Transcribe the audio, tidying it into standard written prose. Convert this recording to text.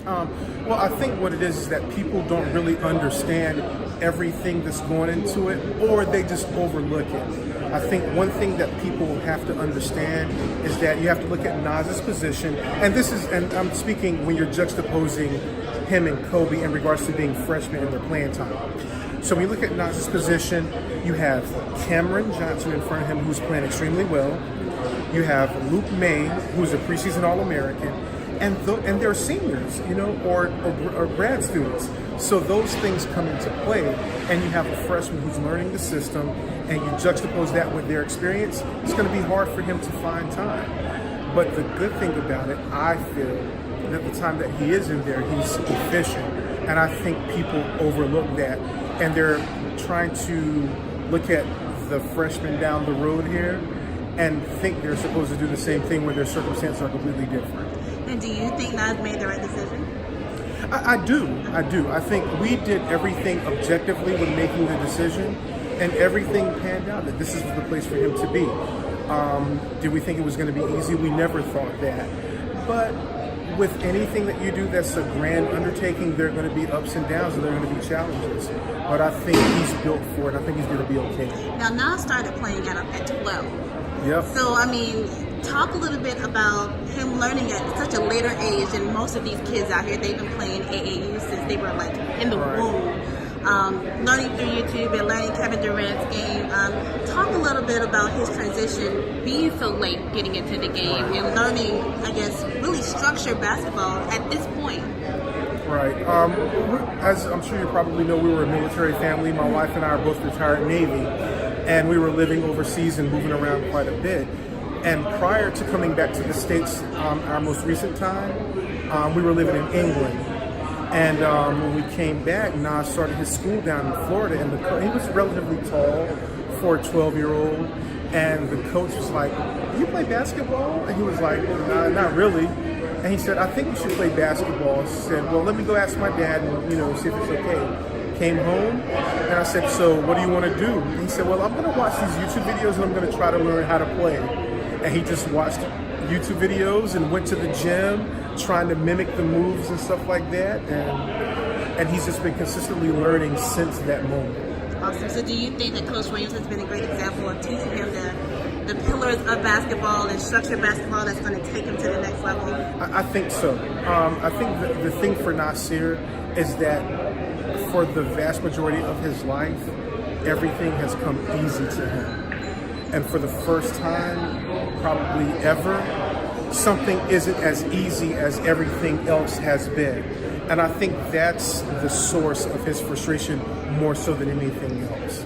Well, I think what it is that people don't really understand everything that's going into it, or they just overlook it. I think one thing that people have to understand is that you have to look at Nas's position, and I'm speaking when you're juxtaposing him and Kobe in regards to being freshmen in their playing time. So when you look at Nas's position, you have Cameron Johnson in front of him, who's playing extremely well. You have Luke May, who's a preseason All-American, and they're seniors, or grad students. So those things come into play, and you have a freshman who's learning the system, and you juxtapose that with their experience. It's going to be hard for him to find time. But the good thing about it, I feel, that the time that he is in there, he's efficient, and I think people overlook that, and they're trying to look at the freshmen down the road here and think they're supposed to do the same thing when their circumstances are completely different. And do you think Nas made the right decision? I do. I think we did everything objectively when making the decision, and everything panned out that this is the place for him to be. Did we think it was going to be easy? We never thought that. But with anything that you do that's a grand undertaking, there are going to be ups and downs, and there are going to be challenges. But I think he's built for it. I think he's going to be okay. Now, Nas started playing at 12. Yep. So, talk a little bit about him learning at such a later age, and most of these kids out here, they've been playing AAU since they were in the womb. Learning through YouTube and learning Kevin Durant's game. Talk a little bit about his transition, being so late getting into the game, and learning, really structured basketball at this point. Right. As I'm sure you probably know, we were a military family. My wife and I are both retired Navy, and we were living overseas and moving around quite a bit. And prior to coming back to the States, our most recent time, we were living in England. And when we came back, Nas started his school down in Florida, and he was relatively tall for a 12-year-old. And the coach was like, "Do you play basketball?" And he was like, "Nah, not really." And he said, "I think you should play basketball." He said, "Well, let me go ask my dad and see if it's okay." Came home, and I said, "So what do you want to do?" And he said, "Well, I'm going to watch these YouTube videos, and I'm going to try to learn how to play." And he just watched YouTube videos and went to the gym, trying to mimic the moves and stuff like that. And he's just been consistently learning since that moment. Awesome. So do you think that Coach Williams has been a great example of teaching him the pillars of basketball and structured basketball that's going to take him to the next level? I think so. I think the thing for Nassir is that for the vast majority of his life, everything has come easy to him. And for the first time, probably ever, something isn't as easy as everything else has been. And I think that's the source of his frustration more so than anything else.